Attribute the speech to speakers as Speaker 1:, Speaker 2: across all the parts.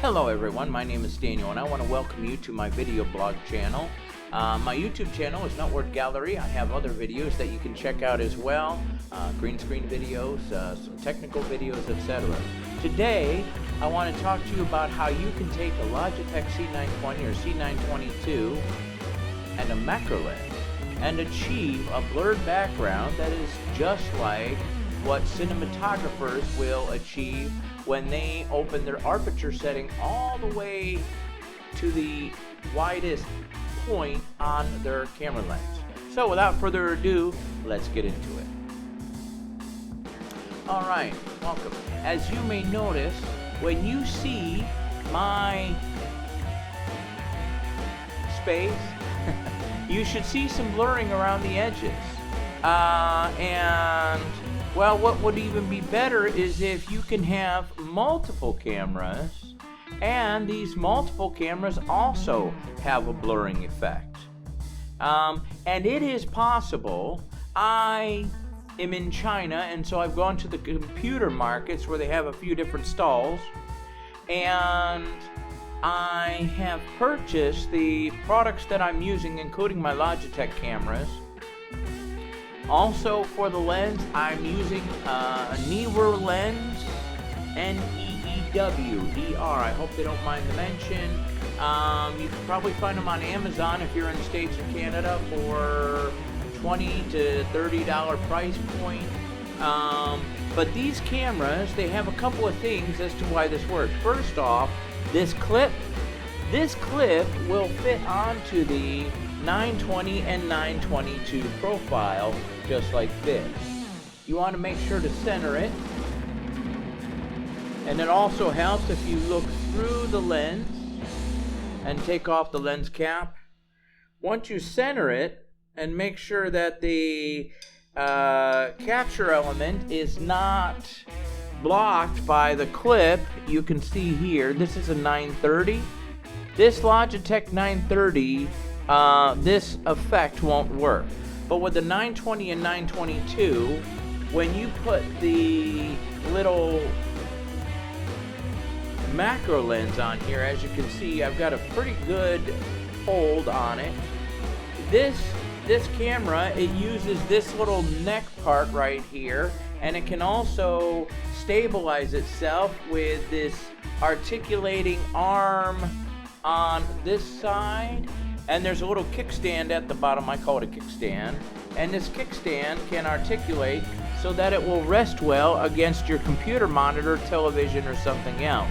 Speaker 1: Hello everyone, my name is Daniel and I want to welcome you to my video blog channel. My YouTube channel is Nutword Gallery. I have other videos that you can check out as well, green screen videos, some technical videos, etc. Today I want to talk to you about how you can take a Logitech C920 or C922 and a macro lens and achieve a blurred background that is just like what cinematographers will achieve when they open their aperture setting all the way to the widest point on their camera lens. So without further ado, let's get into it. Alright, welcome. As you may notice, when you see my space, you should see some blurring around the edges. Well, what would even be better is if you can have multiple cameras, and these multiple cameras also have a blurring effect. And it is possible. I am in China, and so I've gone to the computer markets where they have a few different stalls, and I have purchased the products that I'm using, including my Logitech cameras. Also for the lens, I'm using a Neewer lens, N-E-E-W-E-R. I hope they don't mind the mention. You can probably find them on Amazon if you're in the States or Canada for $20 to $30 price point. But these cameras, they have a couple of things as to why this works. First off, this clip will fit onto the 920 and 922 profile just like this. You want to make sure to center it, and it also helps if you look through the lens and take off the lens cap. Once you center it and make sure that the capture element is not blocked by the clip, you can see here, this is a 930. This Logitech 930, this effect won't work. But with the 920 and 922, when you put the little macro lens on here, as you can see, I've got a pretty good hold on it. This camera, it uses this little neck part right here, and it can also stabilize itself with this articulating arm on this side, and there's a little kickstand at the bottom. I call it a kickstand, and this kickstand can articulate so that it will rest well against your computer monitor, television, or something else.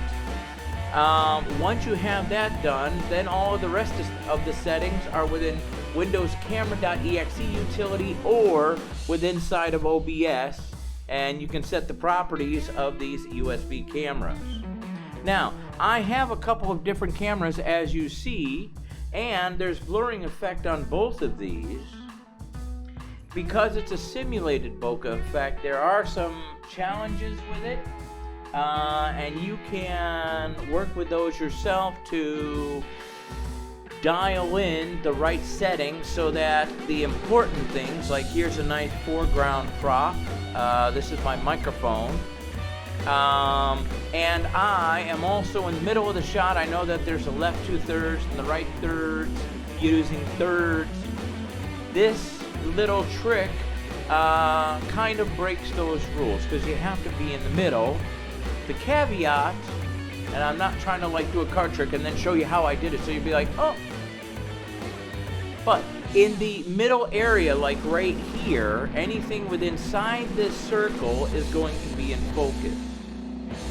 Speaker 1: Once you have that done, then all of the rest of the settings are within Windows Camera.exe utility or within inside of OBS, and you can set the properties of these USB cameras. Now, I have a couple of different cameras, as you see, and there's blurring effect on both of these. Because it's a simulated bokeh effect, there are some challenges with it, and you can work with those yourself to dial in the right settings so that the important things, like here's a nice foreground prop, this is my microphone, and I am also in the middle of the shot. I know that there's a left 2/3 and the right 1/3, using thirds. This little trick kind of breaks those rules because you have to be in the middle. The caveat, and I'm not trying to like do a card trick and then show you how I did it so you'd be like, oh. But in the middle area, like right here, anything within inside this circle is going to be in focus.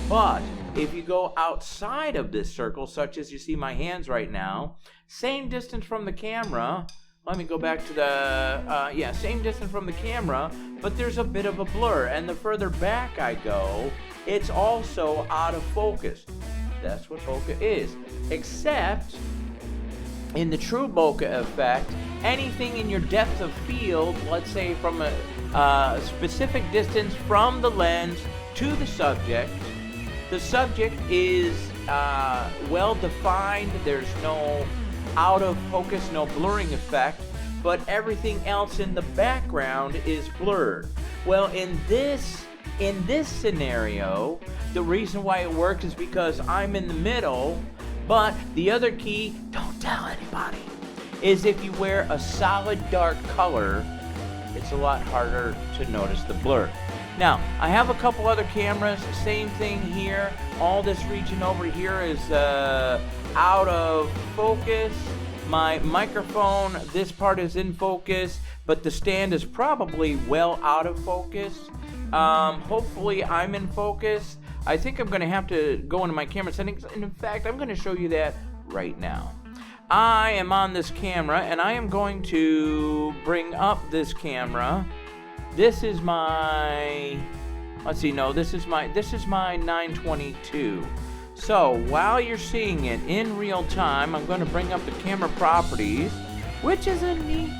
Speaker 1: But if you go outside of this circle, such as you see my hands right now, same distance from the camera. Let me go back to the, same distance from the camera, but there's a bit of a blur. And the further back I go, it's also out of focus. That's what bokeh is. Except, in the true bokeh effect, anything in your depth of field, let's say from a specific distance from the lens to the subject is well defined. There's no out of focus, no blurring effect, but everything else in the background is blurred. Well, in this In this scenario, the reason why it works is because I'm in the middle, but the other key, don't tell anybody, is if you wear a solid dark color, it's a lot harder to notice the blur. Now, I have a couple other cameras, same thing here. All this region over here is out of focus. My microphone, this part is in focus, but the stand is probably well out of focus. Hopefully I'm in focus. I think I'm going to have to go into my camera settings, and in fact, I'm going to show you that right now. I am on this camera, and I am going to bring up this camera. This is my, this is my 922. So while you're seeing it in real time, I'm going to bring up the camera properties, which is a neat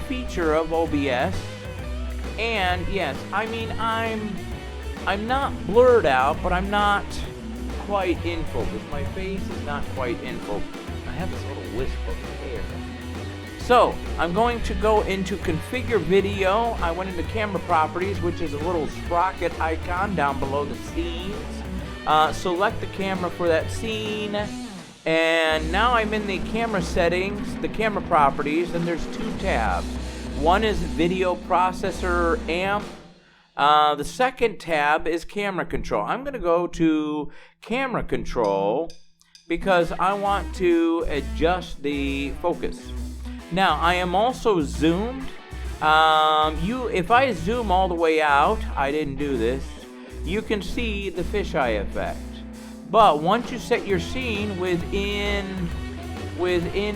Speaker 1: feature of OBS. And yes, I mean, I'm not blurred out, but I'm not quite in focus. My face is not quite in focus. I have this little wisp of hair. So I'm going to go into configure video. I went into camera properties, which is a little sprocket icon down below the scenes. Select the camera for that scene, and now I'm in the camera settings, the camera properties, and there's two tabs. One is video processor amp. The second tab is camera control. I'm going to go to camera control because I want to adjust the focus. Now, I am also zoomed. If I zoom all the way out, I didn't do this, you can see the fisheye effect. But once you set your scene within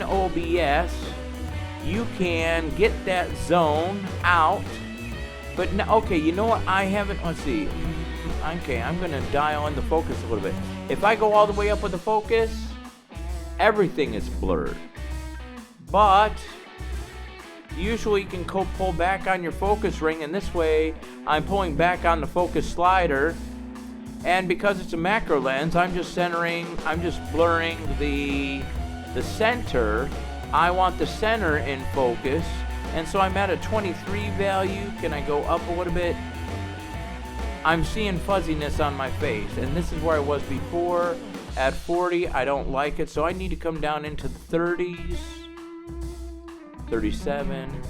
Speaker 1: OBS, you can get that zone out. But now, okay, you know what? I haven't, let's see. Okay, I'm going to dial in the focus a little bit. If I go all the way up with the focus, everything is blurred. But usually you can pull back on your focus ring, and this way I'm pulling back on the focus slider, and because it's a macro lens, I'm just blurring the center. I want the center in focus, and so I'm at a 23 value. Can I go up a little bit? I'm seeing fuzziness on my face, and this is where I was before. At 40, I don't like it, so I need to come down into the 30s. 37,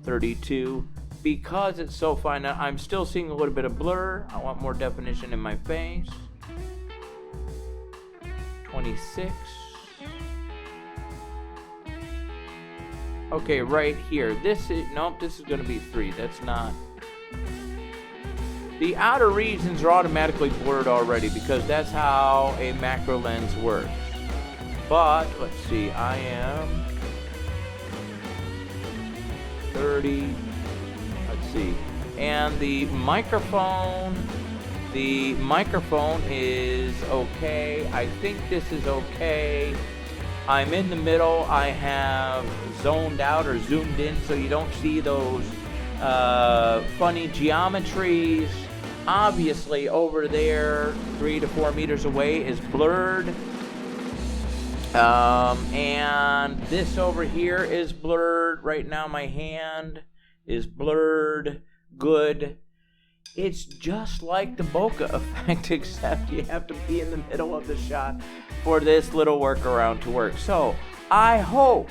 Speaker 1: 32, because it's so fine. I'm still seeing a little bit of blur. I want more definition in my face. 26. Okay, right here. This is going to be 3. That's not. The outer regions are automatically blurred already because that's how a macro lens works. But let's see, I am 30, let's see, and the microphone is okay. I think this is okay. I'm in the middle. I have zoned out or zoomed in so you don't see those funny geometries. Obviously over there 3 to 4 meters away is blurred. And this over here is blurred. Right now my hand is blurred. Good. It's just like the bokeh effect, except you have to be in the middle of the shot for this little workaround to work. So I hope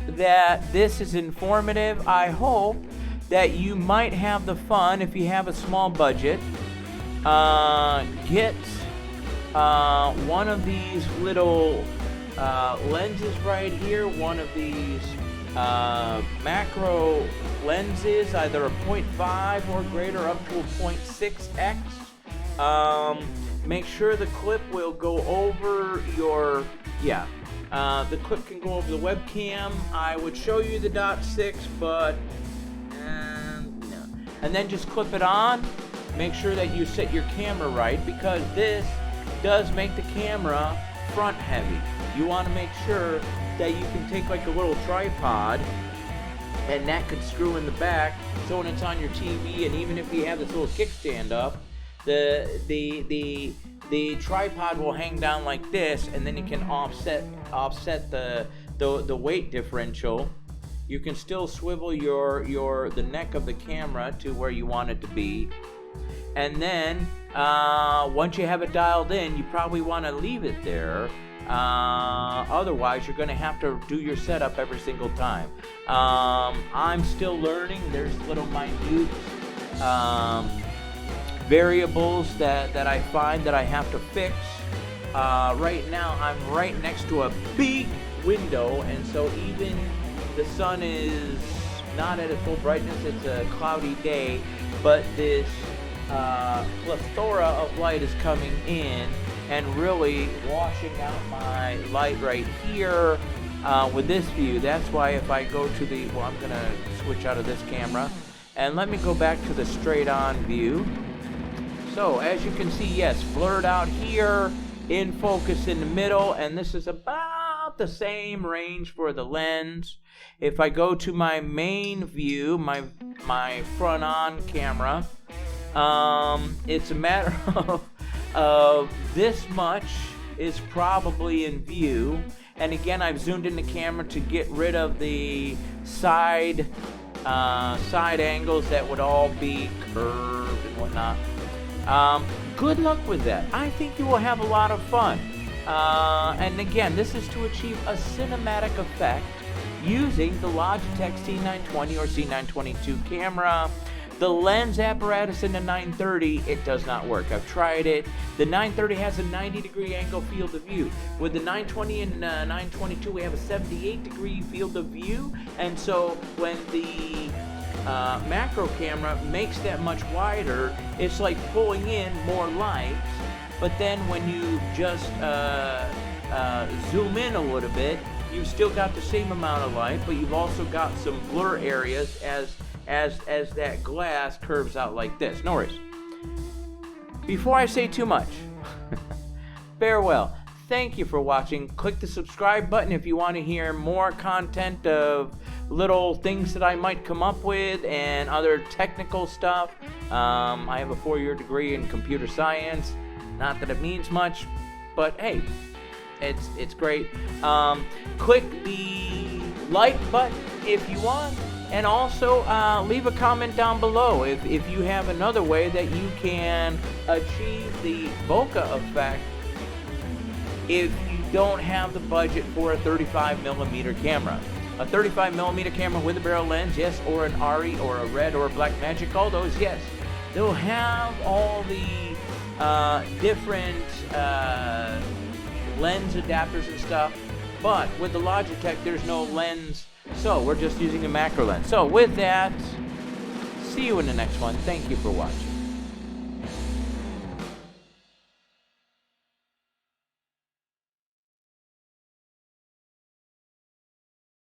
Speaker 1: that this is informative. I hope that you might have the fun if you have a small budget. Get one of these little lenses right here, one of these macro lenses, either a 0.5 or greater up to a 0.6x. Make sure the clip will go over your, the clip can go over the webcam. I would show you the .6, but no. And then just clip it on. Make sure that you set your camera right, because this does make the camera front heavy. You want to make sure that you can take like a little tripod, and that could screw in the back, so when it's on your TV, and even if you have this little kickstand up, the tripod will hang down like this, and then you can offset the weight differential, You can still swivel the neck of the camera to where you want it to be. And then once you have it dialed in, you probably want to leave it there. Otherwise, you're going to have to do your setup every single time. I'm still learning. There's little minute variables that I find that I have to fix. Right now, I'm right next to a big window, and so even the sun is not at its full brightness. It's a cloudy day, but this plethora of light is coming in and really washing out my light right here with this view. That's why if I go to the, well, I'm gonna switch out of this camera and let me go back to the straight on view. So as you can see, yes, blurred out here, in focus in the middle, and this is about the same range for the lens. If I go to my main view, my front on camera, it's a matter of this much is probably in view. And again, I've zoomed in the camera to get rid of the side angles that would all be curved and whatnot. Good luck with that. I think you will have a lot of fun. And again, this is to achieve a cinematic effect using the Logitech C920 or C922 camera. The lens apparatus in the 930, it does not work. I've tried it. The 930 has a 90-degree angle field of view. With the 920 and 922, we have a 78-degree field of view. And so when the macro camera makes that much wider, it's like pulling in more light. But then when you just zoom in a little bit, you've still got the same amount of light, but you've also got some blur areas as that glass curves out like this. No worries. Before I say too much, farewell. Thank you for watching. Click the subscribe button if you want to hear more content of little things that I might come up with and other technical stuff. I have a 4-year degree in computer science. Not that it means much, but hey, it's great. Click the like button if you want, and also leave a comment down below if you have another way that you can achieve the bokeh effect if you don't have the budget for a 35mm camera. A 35mm camera with a barrel lens, yes, or an ARRI or a red or a black magic, all those, yes. They'll have all the different lens adapters and stuff, but with the Logitech there's no lens, so we're just using a macro lens. So with that, see you in the next one. Thank you for watching.